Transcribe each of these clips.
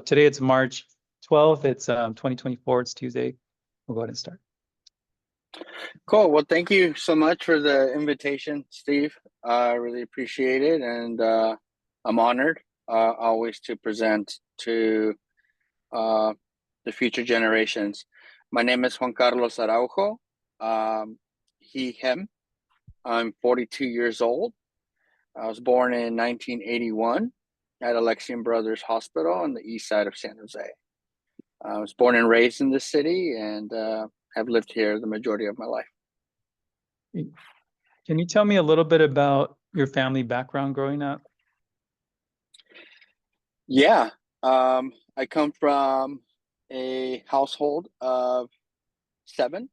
Today it's March 12th. It's 2024. It's Tuesday. We'll go ahead and start. Cool. Well, thank you so much for the invitation, Steve. I really appreciate it, and I'm honored always to present to the future generations. My name is Juan Carlos Araujo. He, him. I'm 42 years old. I was born in 1981 at Alexian Brothers Hospital on the east side of San Jose. I was born and raised in this city and have lived here the majority of my life. Can you tell me a little bit about your family background growing up? Yeah, I come from a household of seven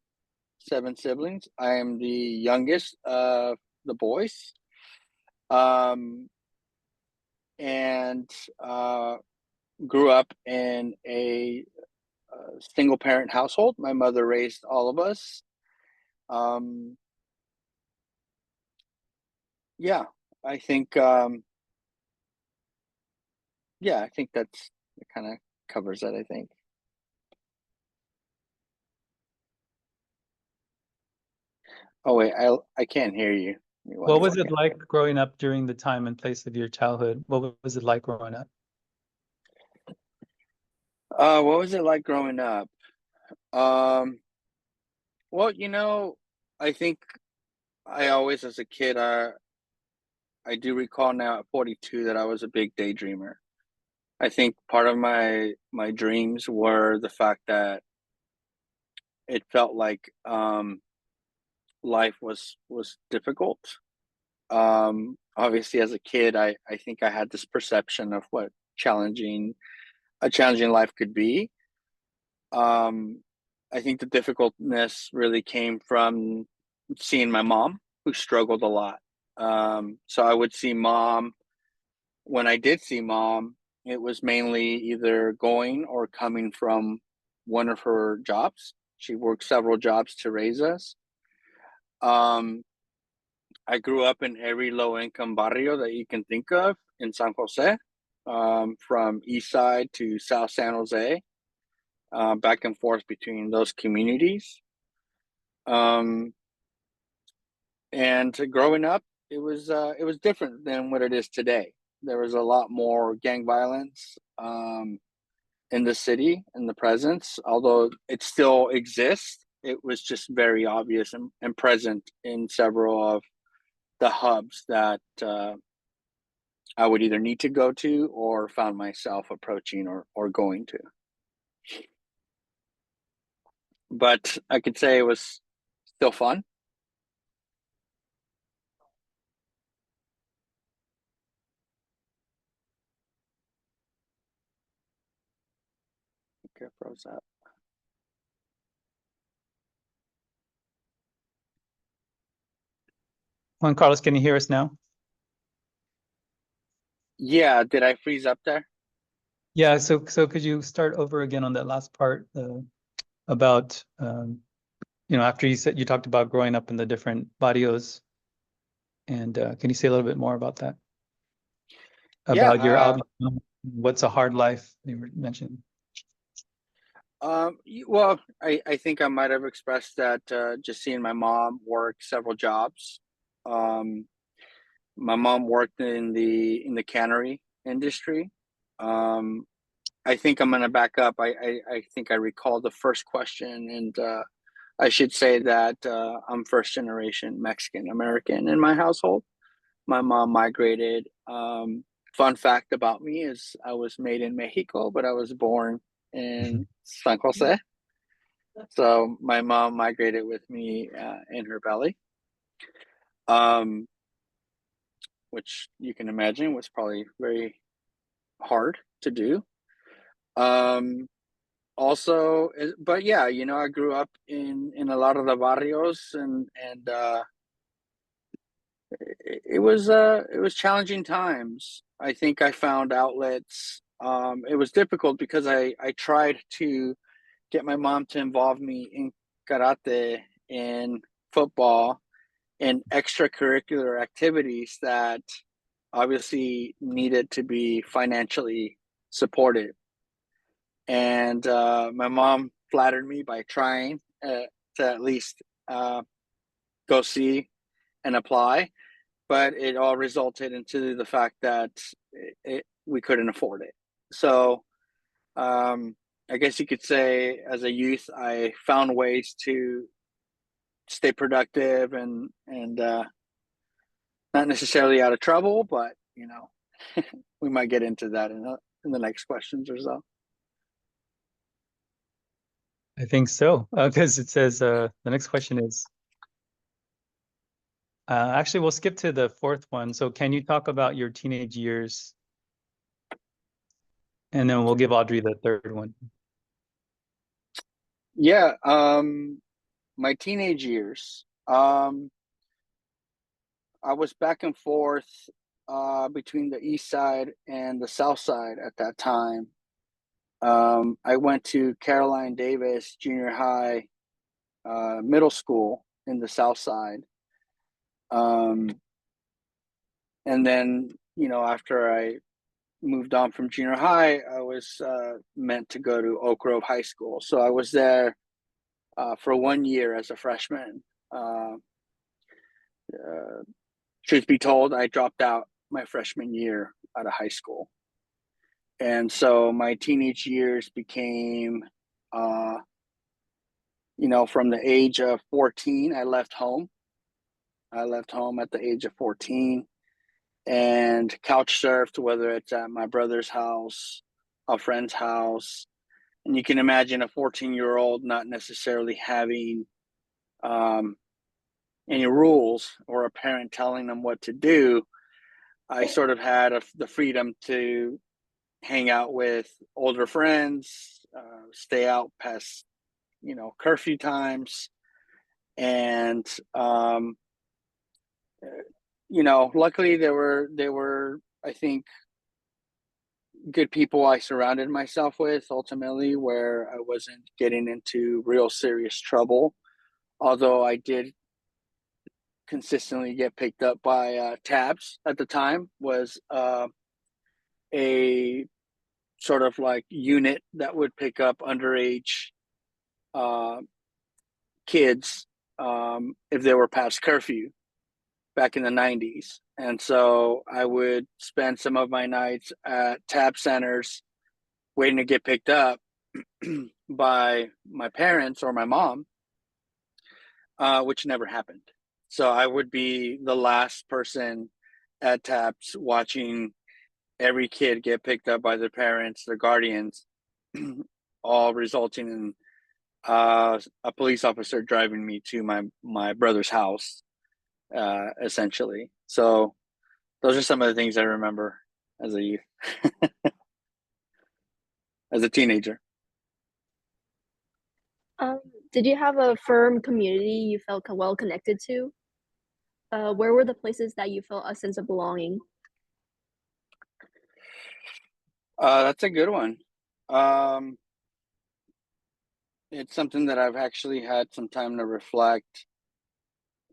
siblings. I am the youngest of the boys. And grew up in a single parent household. My mother raised all of us. Yeah, I think I think that kind of covers that, I think. Oh wait, I can't hear you. What was it like growing up during the time and place of your childhood? What was it like growing up? What was it like growing up? Well, I think I always, as a kid, I do recall now at 42 that I was a big daydreamer. I think part of my dreams were the fact that it felt like life was difficult. Obviously, as a kid, I think I had this perception of what a challenging life could be. I think the difficultness really came from seeing my mom, who struggled a lot. So I would see mom. When I did see mom, it was mainly either going or coming from one of her jobs. She worked several jobs to raise us. I grew up in every low-income barrio that you can think of in San Jose, from east side to South San Jose, back and forth between those communities. And growing up, it was different than what it is today. There was a lot more gang violence in the city, in the presence, although it still exists. It was just very obvious and present in several of the hubs that I would either need to go to or found myself approaching or going to. But I could say it was still fun. Okay, froze up. Juan Carlos, can you hear us now? Yeah, did I freeze up there? Yeah, so could you start over again on that last part about after you talked about growing up in the different barrios, and can you say a little bit more about that? About your outlook, what's a hard life you were mentioning? Well, I think I might have expressed that just seeing my mom work several jobs. My mom worked in the cannery industry. I think I'm gonna back up. I think I recall the first question, and I should say that I'm first generation Mexican American in my household. My mom migrated. Fun fact about me is I was made in Mexico, but I was born in San Jose. So my mom migrated with me in her belly, which you can imagine was probably very hard to do. Also, but yeah, I grew up in a lot of the barrios, and it was challenging times. I think I found outlets. It was difficult because I tried to get my mom to involve me in karate, in football, and extracurricular activities that obviously needed to be financially supported. And my mom flattered me by trying to at least go see and apply, but it all resulted into the fact that we couldn't afford it. So I guess you could say as a youth, I found ways to stay productive and not necessarily out of trouble, but we might get into that in the next questions or so. I think so, because it says the next question is actually we'll skip to the fourth one. So can you talk about your teenage years? And then we'll give Audrey the third one. Yeah, my teenage years. I was back and forth between the east side and the south side at that time. I went to Caroline Davis Junior High Middle School in the south side. And then, after I moved on from junior high, I was meant to go to Oak Grove High School. So I was there for 1 year as a freshman. Truth be told, I dropped out my freshman year out of high school. And so my teenage years became, from the age of 14, I left home. I left home at the age of 14 and couch surfed, whether it's at my brother's house, a friend's house. And you can imagine a 14-year-old not necessarily having any rules or a parent telling them what to do. I sort of had the freedom to hang out with older friends, stay out past, curfew times. And, luckily there were, I think, good people I surrounded myself with ultimately, where I wasn't getting into real serious trouble. Although I did consistently get picked up by tabs at the time, was a sort of like unit that would pick up underage kids if they were past curfew back in the 90s. And so I would spend some of my nights at tab centers waiting to get picked up by my parents or my mom, which never happened. So I would be the last person at taps watching every kid get picked up by their parents, their guardians, all resulting in a police officer driving me to my brother's house, essentially. So those are some of the things I remember as a youth, as a teenager. Did you have a firm community you felt well connected to? Where were the places that you felt a sense of belonging? That's a good one. It's something that I've actually had some time to reflect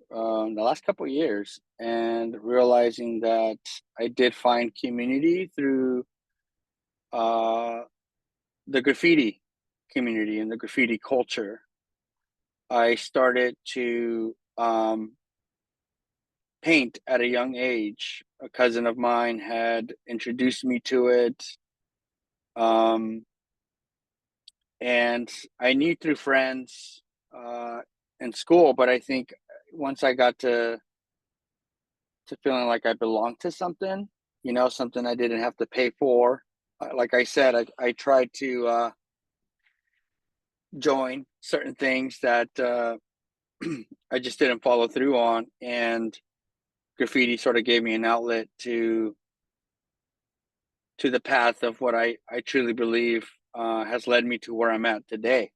the last couple of years, and realizing that I did find community through the graffiti community and the graffiti culture. I started to paint at a young age. A cousin of mine had introduced me to it. And I knew through friends in school, but I think once I got to feeling like I belonged to something, something I didn't have to pay for. Like I said, I tried to join certain things that I just didn't follow through on, and graffiti sort of gave me an outlet to the path of what I truly believe has led me to where I'm at today.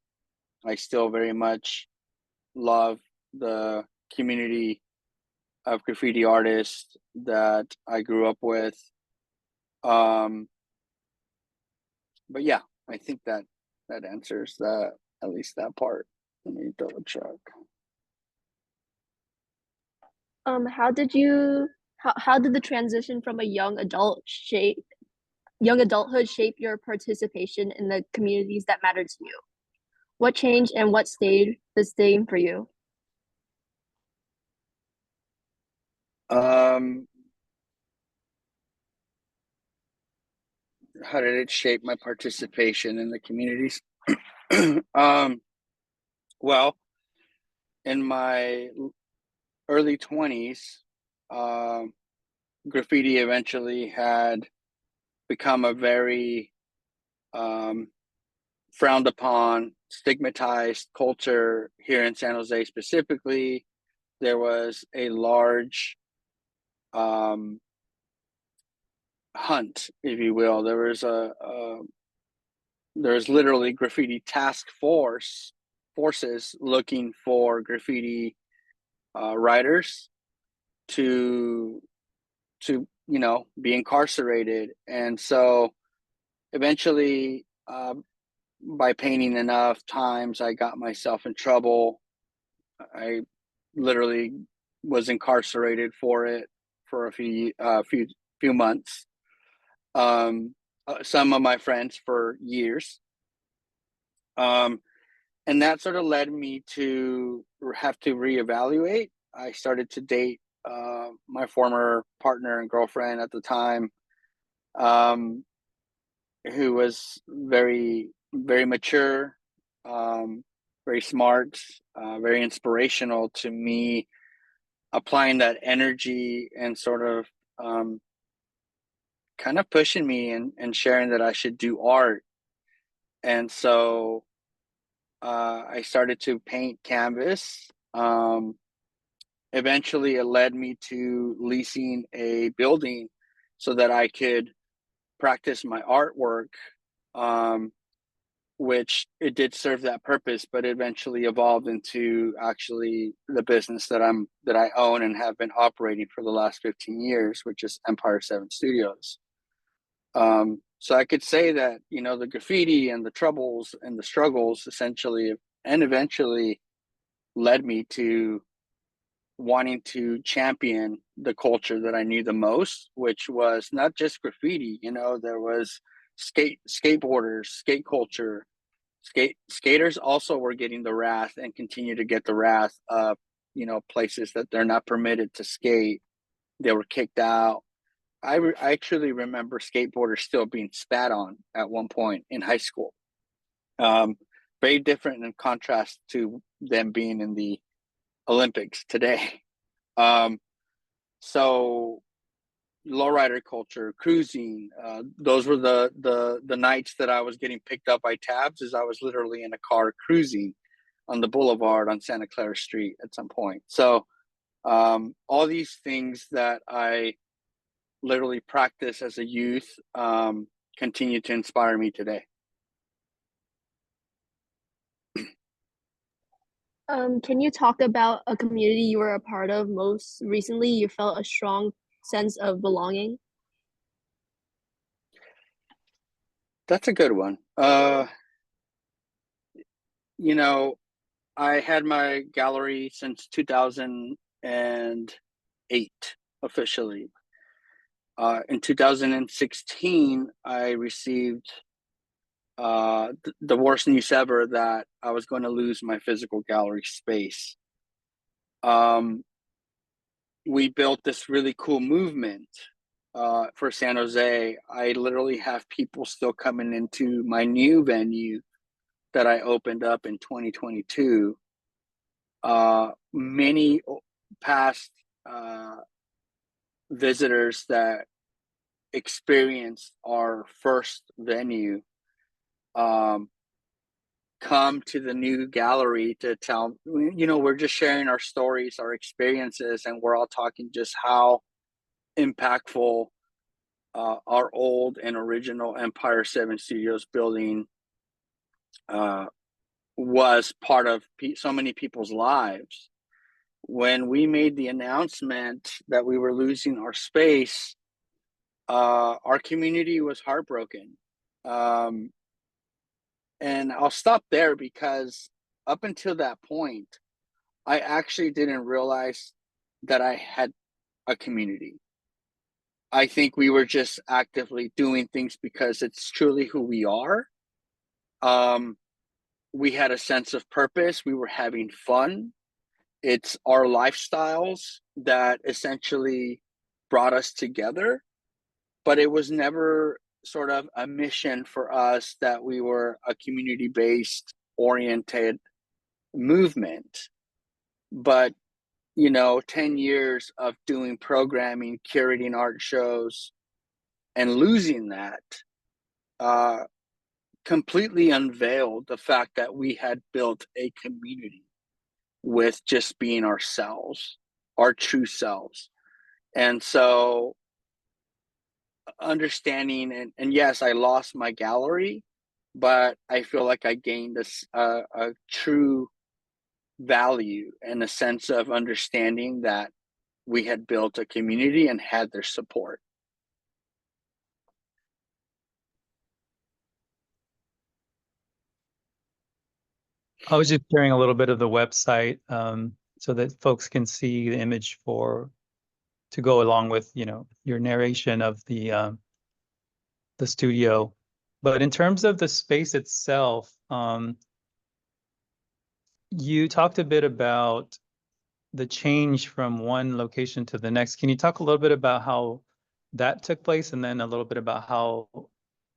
I still very much love the community of graffiti artists that I grew up with. But yeah, I think that answers that, at least that part. Let me double check. How did the transition from a young adult shape young adulthood shape your participation in the communities that matter to you? What changed and what stayed the same for you? How did it shape my participation in the communities? Well, in my early 20s, graffiti eventually had become a very frowned upon, stigmatized culture here in San Jose specifically. There was a large hunt, if you will. There was there's literally graffiti task forces looking for graffiti writers to be incarcerated. And so eventually, by painting enough times, I got myself in trouble. I literally was incarcerated for it for a few months. Some of my friends for years. And that sort of led me to have to reevaluate. I started to date my former partner and girlfriend at the time, who was very, very mature, very smart, very inspirational to me, applying that energy and sort of kind of pushing me and sharing that I should do art. And so I started to paint canvas. Eventually, it led me to leasing a building so that I could practice my artwork, which it did serve that purpose, but eventually evolved into actually the business that I own and have been operating for the last 15 years, which is Empire 7 Studios. So I could say that, the graffiti and the troubles and the struggles essentially and eventually led me to wanting to champion the culture that I knew the most, which was not just graffiti. There was skateboarders, skate culture. Skaters also were getting the wrath and continue to get the wrath of, places that they're not permitted to skate. They were kicked out. I actually remember skateboarders still being spat on at one point in high school. Very different in contrast to them being in the Olympics today. So lowrider culture, cruising, those were the nights that I was getting picked up by tabs, as I was literally in a car cruising on the boulevard on Santa Clara Street at some point. So all these things that I literally practice as a youth continue to inspire me today. Can you talk about a community you were a part of most recently? You felt a strong sense of belonging? That's a good one. I had my gallery since 2008 officially. In 2016, I received the worst news ever, that I was going to lose my physical gallery space. We built this really cool movement for San Jose. I literally have people still coming into my new venue that I opened up in 2022. Many past visitors that experienced our first venue come to the new gallery to tell, we're just sharing our stories, our experiences, and we're all talking just how impactful our old and original Empire 7 Studios building was part of so many people's lives. When we made the announcement that we were losing our space, our community was heartbroken. And I'll stop there, because up until that point, I actually didn't realize that I had a community. I think we were just actively doing things because it's truly who we are. We had a sense of purpose. We were having fun. It's our lifestyles that essentially brought us together, but it was never sort of a mission for us that we were a community-based oriented movement. But 10 years of doing programming, curating art shows, and losing that completely unveiled the fact that we had built a community with just being ourselves, our true selves. And so understanding, and yes, I lost my gallery, but I feel like I gained a true value and a sense of understanding that we had built a community and had their support. I was just sharing a little bit of the website so that folks can see the image to go along with, your narration of the studio. But in terms of the space itself, you talked a bit about the change from one location to the next. Can you talk a little bit about how that took place, and then a little bit about how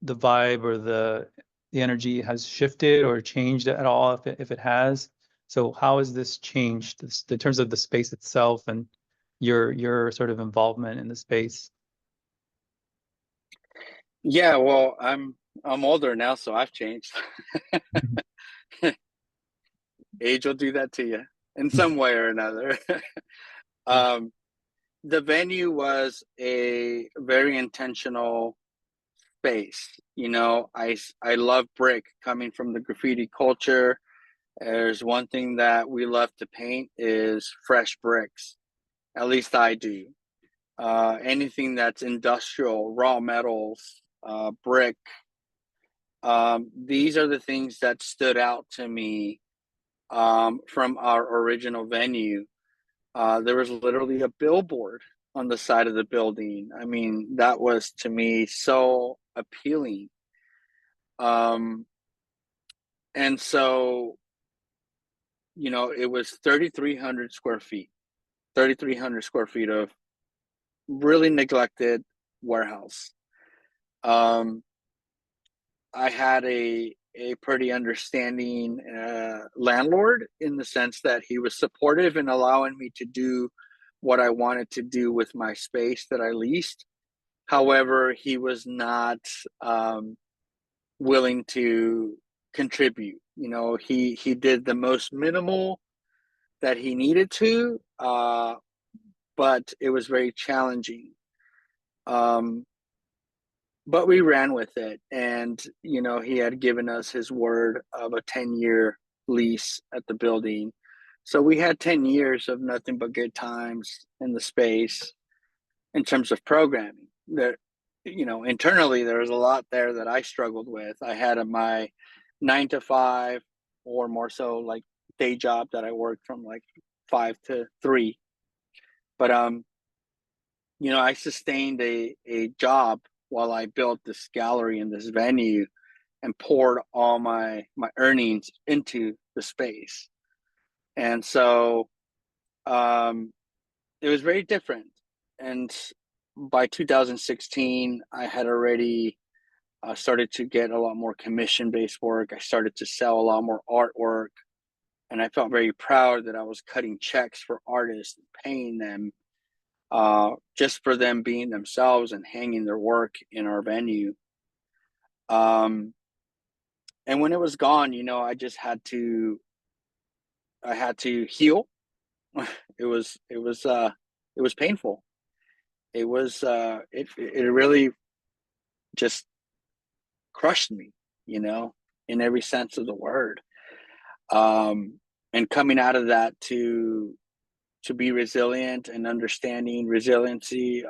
the vibe or the energy has shifted or changed at all, if it has? So how has this changed in terms of the space itself and your sort of involvement in the space? Yeah, well, I'm older now, so I've changed. Age will do that to you in some way or another. The venue was a very intentional space. I love brick coming from the graffiti culture. There's one thing that we love to paint is fresh bricks. At least I do. Anything that's industrial, raw metals, brick. These are the things that stood out to me from our original venue. There was literally a billboard on the side of the building. I mean, that was to me so appealing. And so, it was 3,300 square feet, 3,300 square feet of really neglected warehouse. I had a pretty understanding landlord, in the sense that he was supportive in allowing me to do what I wanted to do with my space that I leased. However, he was not willing to contribute. He did the most minimal that he needed to, but it was very challenging. But we ran with it, and he had given us his word of a 10-year lease at the building, so we had 10 years of nothing but good times in the space. In terms of programming, there, internally there was a lot there that I struggled with. I had my 9 to 5, or more so like day job, that I worked from like 5 to 3. But I sustained a job while I built this gallery and this venue, and poured all my earnings into the space. And so it was very different. And by 2016, I had already started to get a lot more commission-based work. I started to sell a lot more artwork, and I felt very proud that I was cutting checks for artists and paying them just for them being themselves and hanging their work in our venue. And when it was gone, I just had to heal. It was painful. It really just crushed me, in every sense of the word. And coming out of that to be resilient and understanding resiliency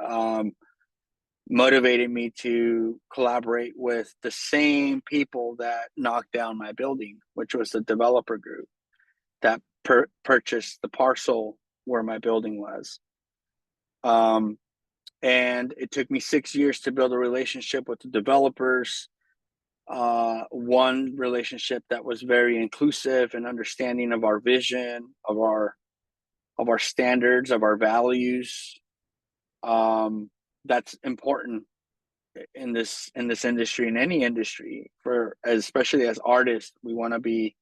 motivated me to collaborate with the same people that knocked down my building, which was the developer group that purchased the parcel where my building was. And it took me 6 years to build a relationship with the developers. One relationship that was very inclusive and understanding of our vision, of our standards, of our values. That's important in this industry, in any industry, for especially as artists. We want to be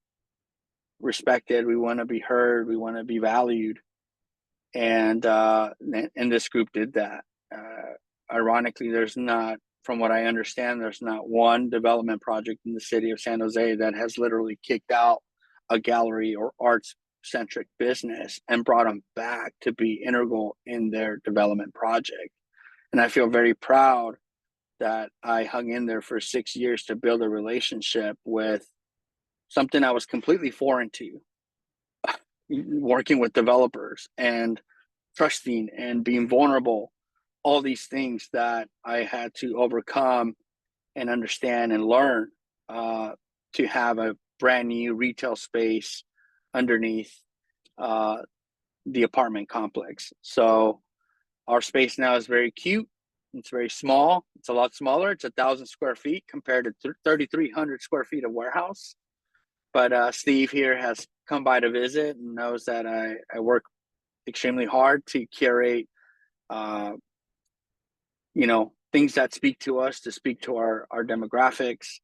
respected, we want to be heard, we want to be valued, and this group did that. Ironically, from what I understand, there's not one development project in the city of San Jose that has literally kicked out a gallery or arts centric business and brought them back to be integral in their development project. And I feel very proud that I hung in there for 6 years to build a relationship with something I was completely foreign to, working with developers and trusting and being vulnerable, all these things that I had to overcome and understand and learn to have a brand new retail space underneath the apartment complex. So our space now is very cute. It's very small. It's a lot smaller. It's 1,000 square feet compared to 3,300 square feet of warehouse. But Steve here has come by to visit and knows that I work extremely hard to curate, things that speak to us, to speak to our demographics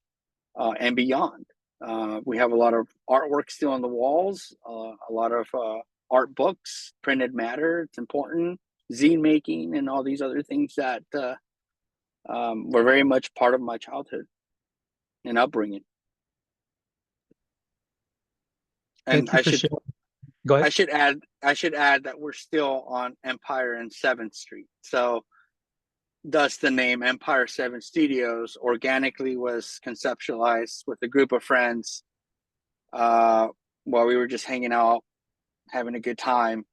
and beyond. We have a lot of artwork still on the walls, a lot of art books, printed matter. It's important. Zine making and all these other things that were very much part of my childhood and upbringing. And Thank you for sharing. Go ahead. I should add that we're still on Empire and 7th Street. So thus the name Empire 7 Studios organically was conceptualized with a group of friends while we were just hanging out, having a good time,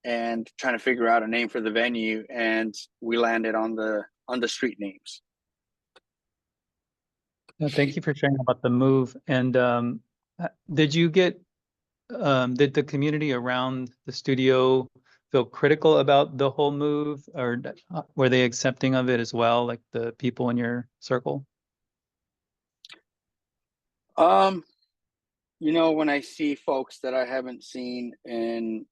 and trying to figure out a name for the venue, and we landed on the street names. Thank you for sharing about the move. And did the community around the studio feel critical about the whole move, or were they accepting of it as well, like the people in your circle? When I see folks that I haven't seen in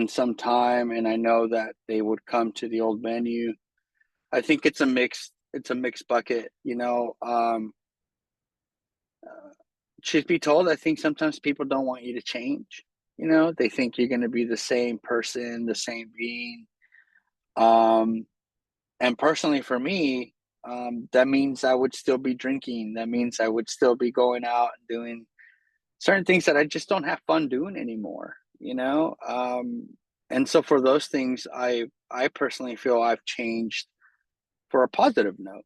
some time, and I know that they would come to the old venue, I think it's a mixed bucket. Truth be told, I think sometimes people don't want you to change. They think you're going to be the same person, the same being. And personally for me, that means I would still be drinking. That means I would still be going out and doing certain things that I just don't have fun doing anymore, and so for those things, I personally feel I've changed for a positive note.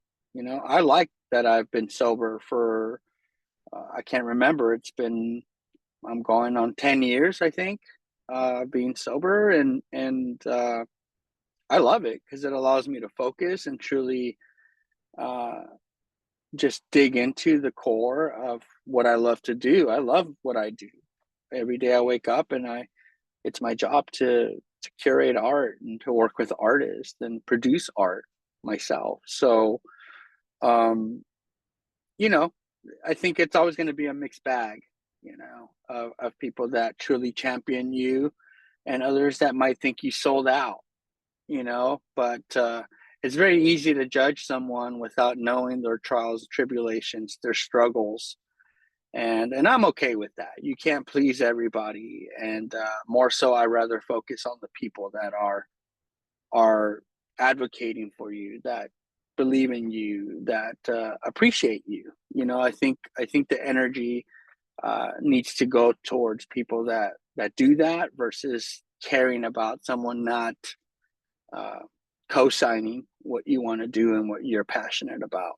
I like that I've been sober for, I can't remember, I'm going on 10 years, I think, being sober, and I love it because it allows me to focus and truly just dig into the core of what I love to do. I love what I do. Every day I wake up and it's my job to curate art and to work with artists and produce art myself. So, I think it's always going to be a mixed bag, of people that truly champion you and others that might think you sold out, but it's very easy to judge someone without knowing their trials, tribulations, their struggles. And I'm okay with that. You can't please everybody. And more so, I rather focus on the people that are advocating for you, that believe in you, that appreciate you. I think the energy needs to go towards people that do that versus caring about someone not co-signing what you want to do and what you're passionate about.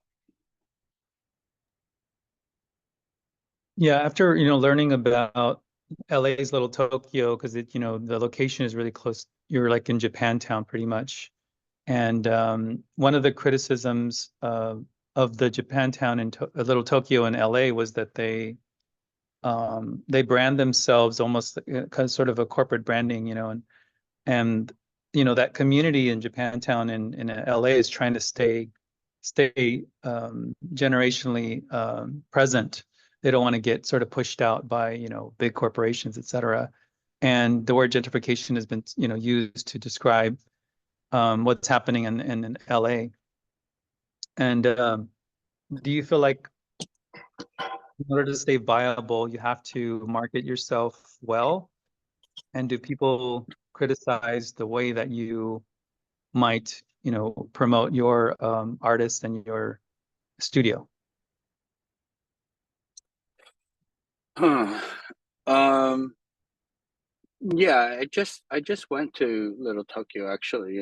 Yeah, after learning about LA's Little Tokyo, because the location is really close. You're like in Japantown pretty much. And one of the criticisms of the Japantown and Little Tokyo in LA was that they brand themselves almost sort of a corporate branding, and you know, that community in Japantown in LA is trying to stay generationally present. They don't want to get sort of pushed out by, you know, big corporations, et cetera. And the word gentrification has been, you know, used to describe what's happening in LA. And do you feel like in order to stay viable, you have to market yourself well? And do people criticize the way that you might, you know, promote your artist and your studio? Yeah, I just went to Little Tokyo actually,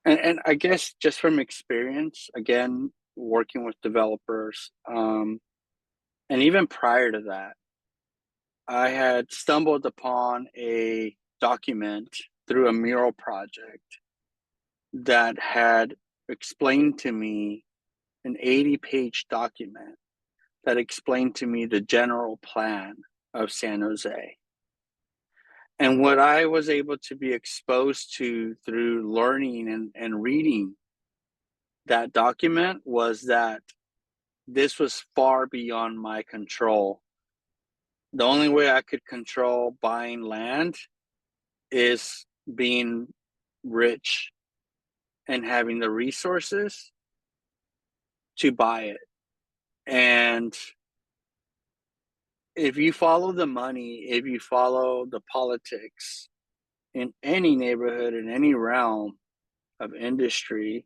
and I guess just from experience, again, working with developers, and even prior to that, I had stumbled upon a document through a mural project that had explained to me an 80-page document that explained to me the general plan of San Jose. And what I was able to be exposed to through learning and reading that document was that this was far beyond my control. The only way I could control buying land is being rich and having the resources to buy it. And if you follow the money, if you follow the politics in any neighborhood, in any realm of industry,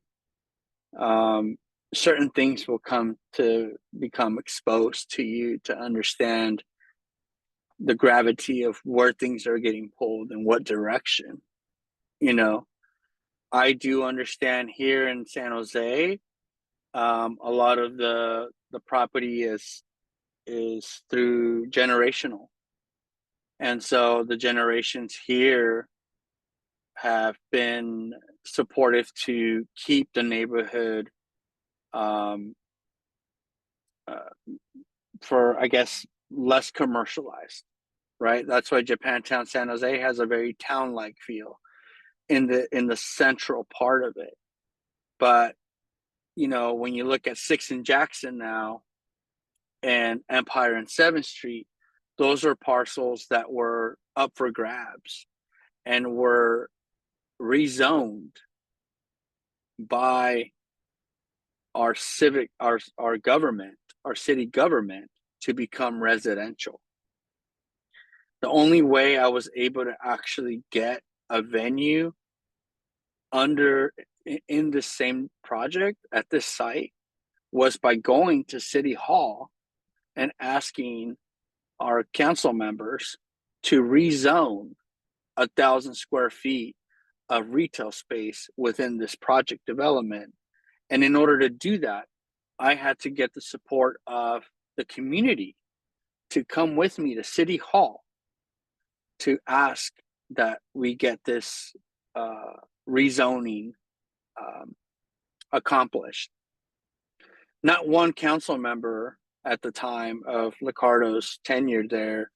certain things will come to become exposed to you to understand the gravity of where things are getting pulled and what direction. You know, I do understand here in San Jose, a lot of the property is through generational, and so the generations here have been supportive to keep the neighborhood for, I guess, less commercialized, right? That's why Japantown, San Jose has a very town-like feel in the central part of it. But you know, when you look at 6th and Jackson now, and Empire and 7th Street, those are parcels that were up for grabs and were rezoned by our government, our city government, to become residential. The only way I was able to actually get a venue in the same project at this site was by going to City Hall and asking our council members to rezone 1,000 square feet of retail space within this project development. And in order to do that, I had to get the support of the community to come with me to City Hall to ask that we get this rezoning accomplished. Not one council member at the time of Licardo's tenure there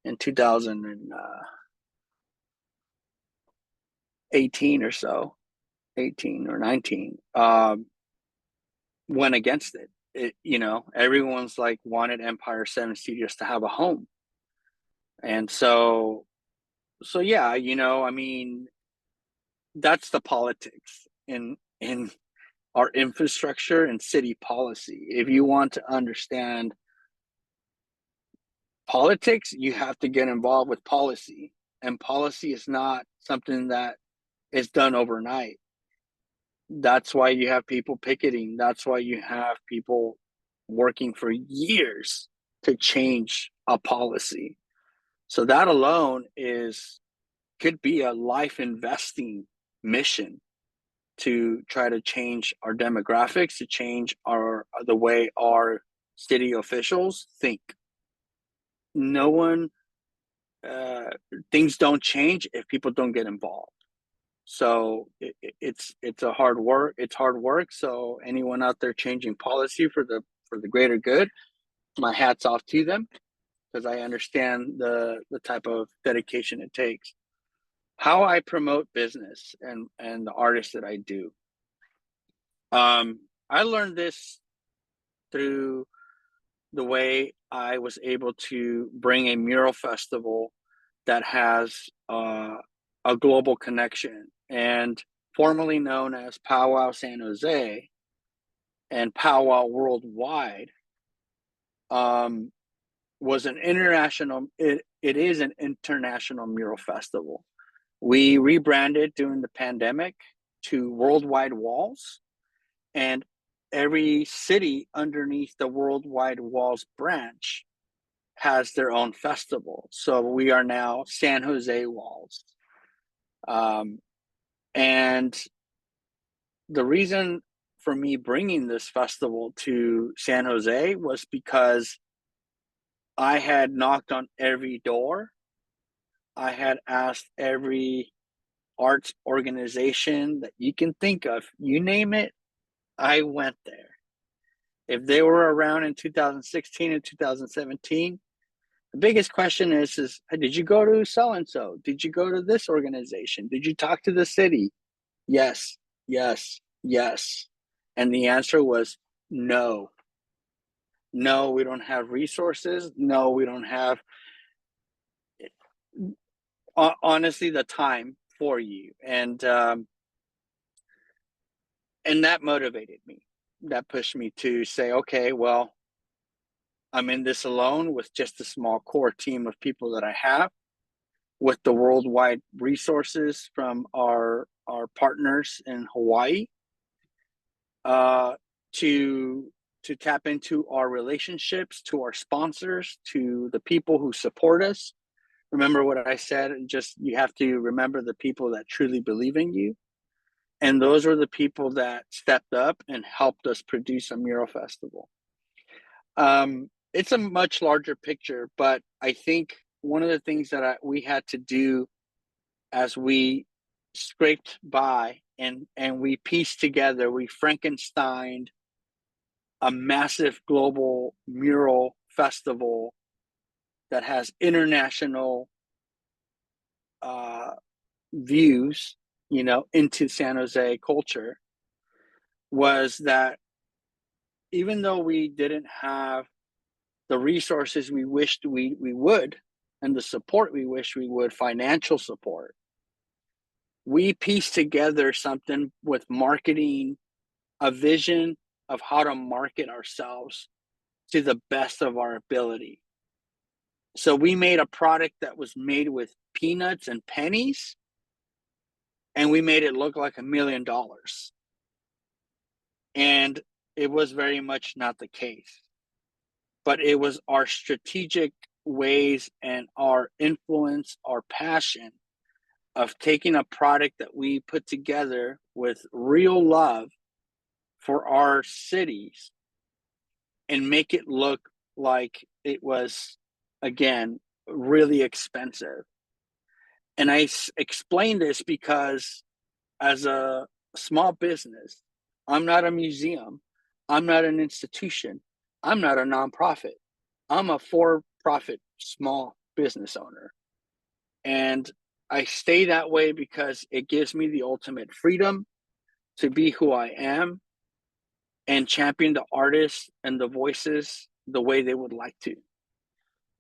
in 2018 or so, 18 or 19, went against it. You know, everyone's like wanted Empire 7 Studios to have a home. And so yeah, you know, I mean, that's the politics in our infrastructure and city policy. If you want to understand politics, you have to get involved with policy. And policy is not something that is done overnight. That's why you have people picketing. That's why you have people working for years to change a policy. So that alone could be a life investing mission to try to change our demographics, to change the way our city officials think. No one, things don't change if people don't get involved. So it's a hard work. It's hard work. So anyone out there changing policy for the greater good, my hat's off to them, because I understand the type of dedication it takes. how I promote business and the artists that I do. I learned this through the way I was able to bring a mural festival that has a global connection, and formerly known as Powwow San Jose and Powwow Worldwide, was an international, it is an international mural festival. We rebranded during the pandemic to Worldwide Walls, and every city underneath the Worldwide Walls branch has their own festival. So we are now San Jose Walls. And the reason for me bringing this festival to San Jose was because I had knocked on every door. I had asked every arts organization that you can think of, you name it, I went there. If they were around in 2016 and 2017, the biggest question is did you go to so-and-so? Did you go to this organization? Did you talk to the city? Yes, yes, yes. And the answer was no. No, we don't have resources. No, we don't have, honestly, the time for you. And that motivated me. That pushed me to say, okay, well, I'm in this alone with just a small core team of people that I have, with the worldwide resources from our partners in Hawaii, to tap into our relationships, to our sponsors, to the people who support us. Remember what I said, just you have to remember the people that truly believe in you. And those are the people that stepped up and helped us produce a mural festival. It's a much larger picture, but I think one of the things that we had to do as we scraped by and we pieced together, we Frankensteined a massive global mural festival that has international views, into San Jose culture, was that even though we didn't have the resources we wished we would, and the support we wish we would, financial support, we pieced together something with marketing, a vision of how to market ourselves to the best of our ability. So we made a product that was made with peanuts and pennies, and we made it look like $1 million. And it was very much not the case. But it was our strategic ways and our influence, our passion of taking a product that we put together with real love for our cities and make it look like it was, again, really expensive. And I explain this because as a small business, I'm not a museum, I'm not an institution, I'm not a nonprofit. I'm a for-profit small business owner. And I stay that way because it gives me the ultimate freedom to be who I am and champion the artists and the voices the way they would like to.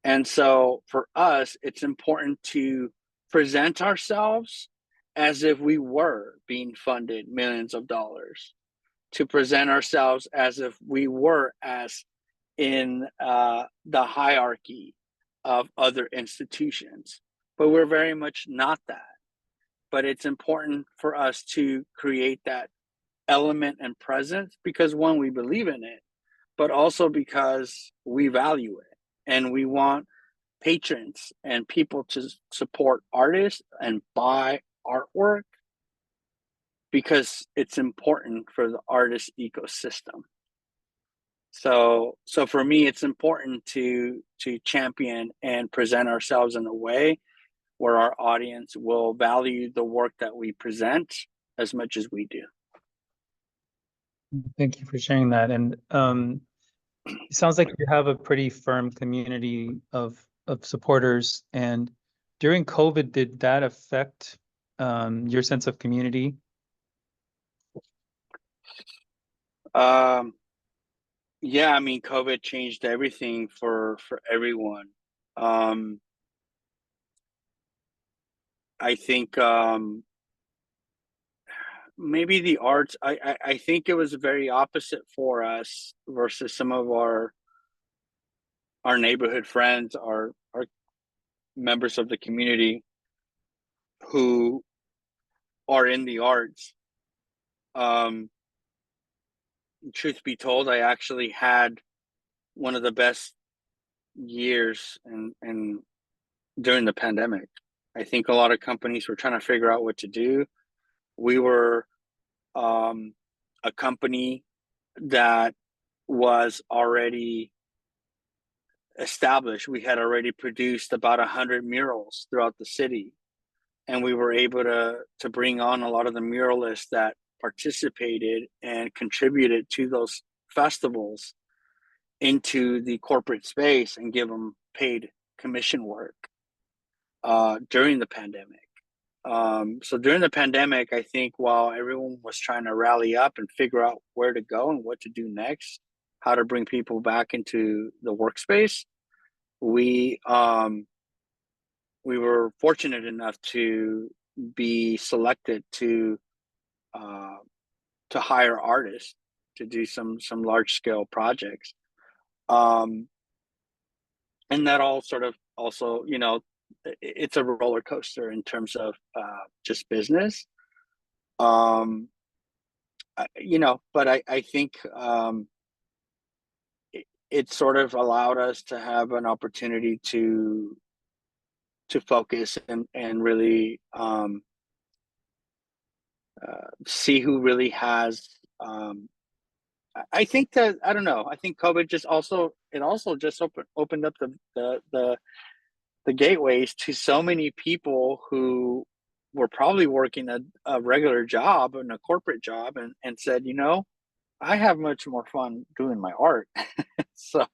And so for us, it's important to present ourselves as if we were being funded millions of dollars, to present ourselves as if we were as in the hierarchy of other institutions, but we're very much not that. But it's important for us to create that element and presence because, one, we believe in it, but also because we value it and we want patrons and people to support artists and buy artwork because it's important for the artist ecosystem. So for me, it's important to champion and present ourselves in a way where our audience will value the work that we present as much as we do. Thank you for sharing that. And it sounds like you have a pretty firm community of supporters. And during COVID, did that affect your sense of community? Yeah, I mean, COVID changed everything for everyone. I think maybe the arts. I think it was very opposite for us versus some of our neighborhood friends, our members of the community who are in the arts. Truth be told, I actually had one of the best years and during the pandemic. I think a lot of companies were trying to figure out what to do. We were a company that was already established. We had already produced about 100 murals throughout the city, and we were able to bring on a lot of the muralists that participated and contributed to those festivals into the corporate space and give them paid commission work during the pandemic. So during the pandemic, I think while everyone was trying to rally up and figure out where to go and what to do next, how to bring people back into the workspace, we were fortunate enough to be selected to hire artists to do some large scale projects, and that all sort of also, you know, it's a roller coaster in terms of just business, you know, but I think it sort of allowed us to have an opportunity to focus and really see who really has. I think that, I don't know. I think COVID just also just opened up the gateways to so many people who were probably working a regular job and a corporate job and said, you know, I have much more fun doing my art. so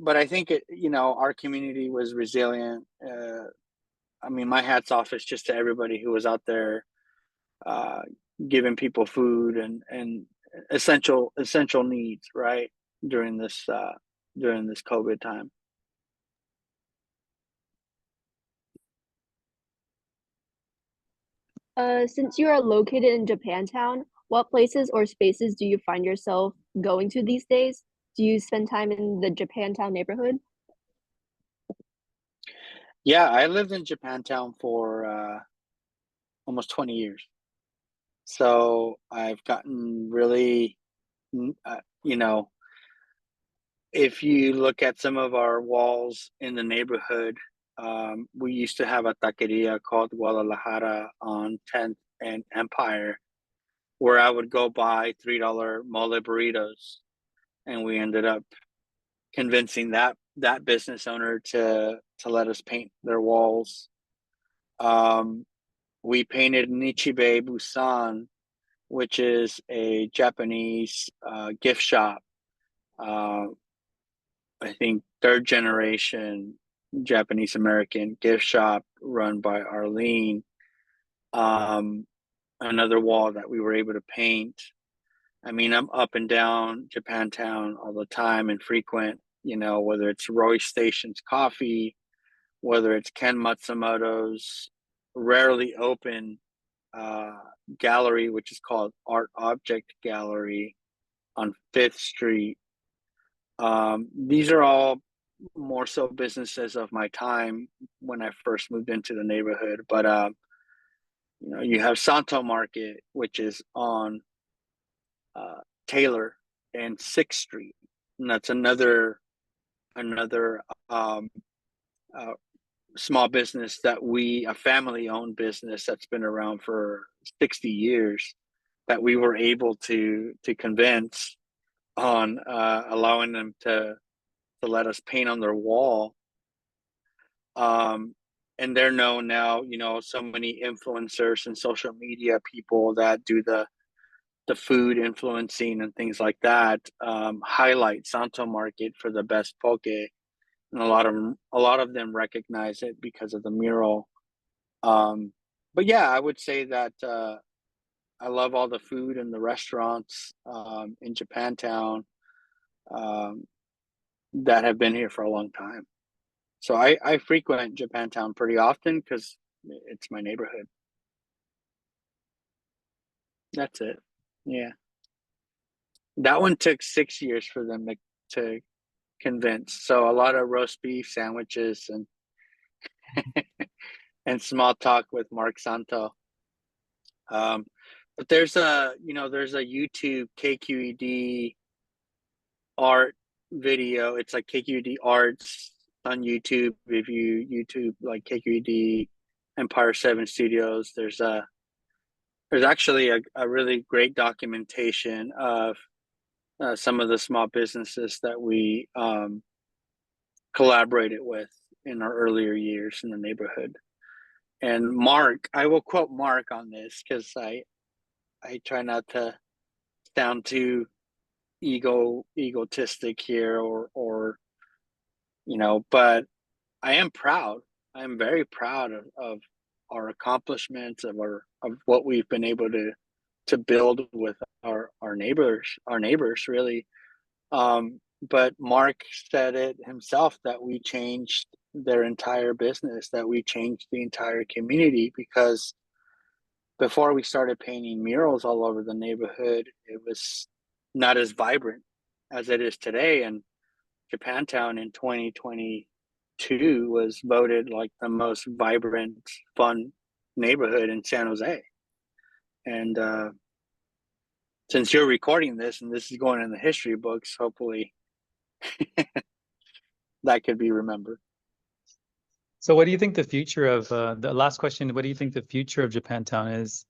but I think it, you know, our community was resilient. I mean, my hat's off is just to everybody who was out there uh, giving people food and essential needs, right, during this COVID time. Since you are located in Japantown, what places or spaces do you find yourself going to these days? Do you spend time in the Japantown neighborhood? Yeah, I lived in Japantown for almost 20 years. So I've gotten really, you know, if you look at some of our walls in the neighborhood, we used to have a taqueria called Guadalajara on 10th and Empire, where I would go buy $3 mole burritos, and we ended up convincing that business owner to let us paint their walls. We painted Nichibe Busan, which is a Japanese gift shop. Uh, I think third generation Japanese American gift shop run by Arlene. Another wall that we were able to paint. I mean, I'm up and down Japantown all the time and frequent, you know, whether it's Roy Station's Coffee, whether it's Ken Matsumoto's rarely open gallery, which is called Art Object Gallery on 5th Street. These are all more so businesses of my time when I first moved into the neighborhood. But, you know, you have Santo Market, which is on Taylor and 6th Street. And that's another small business that a family owned business that's been around for 60 years that we were able to convince on allowing them to let us paint on their wall. And they're known now, you know, so many influencers and social media people that do the food influencing and things like that, highlight Santo Market for the best poke, and a lot of them recognize it because of the mural But yeah, I would say that I love all the food and the restaurants in Japantown that have been here for a long time. So I frequent Japantown pretty often because it's my neighborhood. That's it. Yeah. That one took 6 years for them to convince. So a lot of roast beef sandwiches and and small talk with Mark Santo. But there's a YouTube KQED art video. It's like KQED Arts on YouTube. If you YouTube like KQED Empire 7 Studios, there's actually a really great documentation of some of the small businesses that we collaborated with in our earlier years in the neighborhood. And Mark, I will quote Mark on this because I try not to sound too egotistic here or but I am proud. I am very proud of our accomplishments of what we've been able to build with our neighbors really. But Mark said it himself that we changed their entire business, that we changed the entire community, because before we started painting murals all over the neighborhood, it was not as vibrant as it is today. And Japantown in 2022 was voted like the most vibrant, fun neighborhood in San Jose. And since you're recording this and this is going in the history books, hopefully that could be remembered. So what do you think the future of the last question, what do you think the future of Japantown is?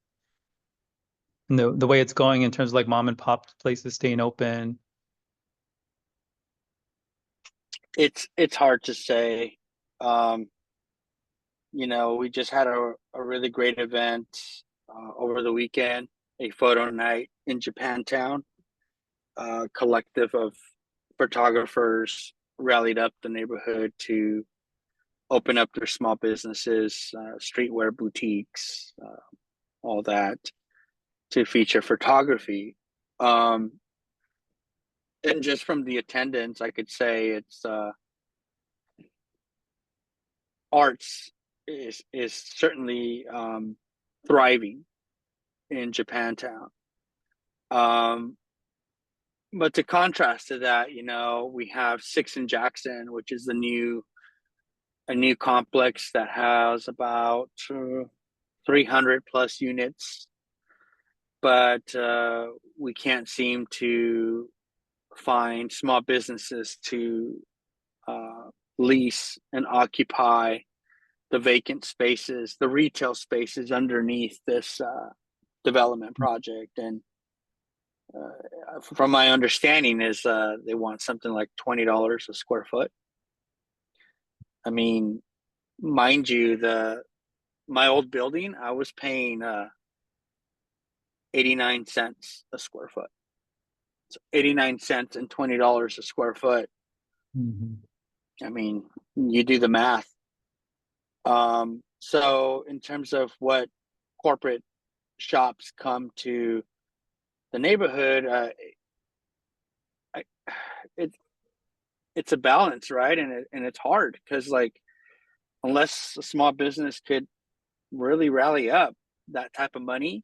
And the way it's going in terms of like mom and pop places staying open? It's hard to say. We just had a really great event over the weekend, a photo night in Japantown. Collective of photographers rallied up the neighborhood to open up their small businesses, streetwear boutiques, all that, to feature photography. And just from the attendance, I could say it's arts is certainly thriving in Japantown. But to contrast to that, we have Six and Jackson, which is a new complex that has about 300 plus units, but we can't seem to find small businesses to lease and occupy the vacant spaces, the retail spaces underneath this development project. And from my understanding is they want something like $20 a square foot. I mean, mind you, my old building, I was paying 89 cents a square foot. So 89 cents and $20 a square foot. Mm-hmm. I mean, you do the math. So in terms of what corporate shops come to the neighborhood, it's a balance, right? And it's hard because, like, unless a small business could really rally up that type of money,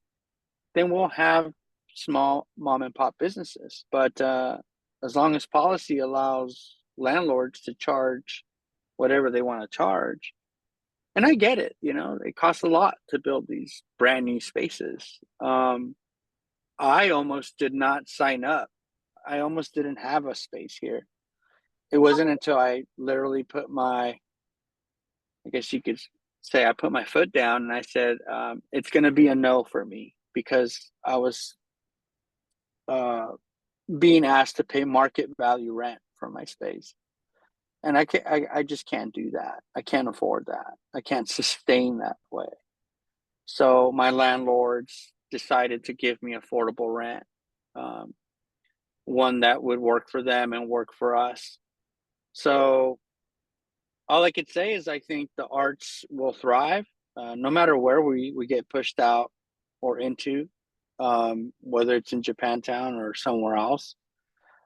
then we'll have small mom and pop businesses. But as long as policy allows landlords to charge whatever they want to charge, and I get it, it costs a lot to build these brand new spaces. I almost did not sign up. I almost didn't have a space here. It wasn't until I literally put I guess you could say I put my foot down and I said, it's going to be a no for me, because I was being asked to pay market value rent for my space. And I just can't do that. I can't afford that. I can't sustain that way. So my landlords decided to give me affordable rent, one that would work for them and work for us. So all I could say is I think the arts will thrive. no matter where we get pushed out or into, whether it's in Japantown or somewhere else.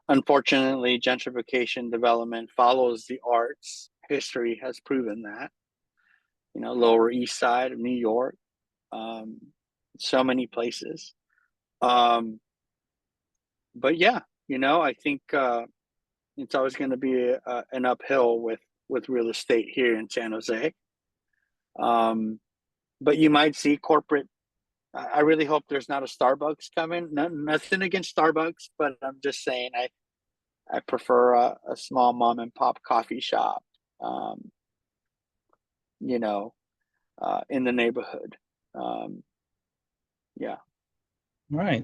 Unfortunately, gentrification development follows the arts. History has proven that. You know, Lower East Side of New York, so many places. But yeah, you know, I think it's always going to be an uphill with real estate here in San Jose. But you might see corporate. I really hope there's not a Starbucks coming. Nothing against Starbucks, but I'm just saying I prefer a small mom and pop coffee shop. You know, in the neighborhood. Yeah. All right.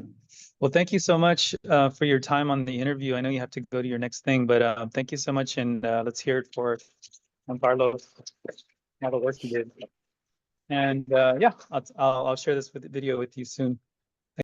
Well, thank you so much for your time on the interview. I know you have to go to your next thing, but thank you so much, and let's hear it for Juan Carlos. All the work he did. And yeah, I'll share this video with you soon.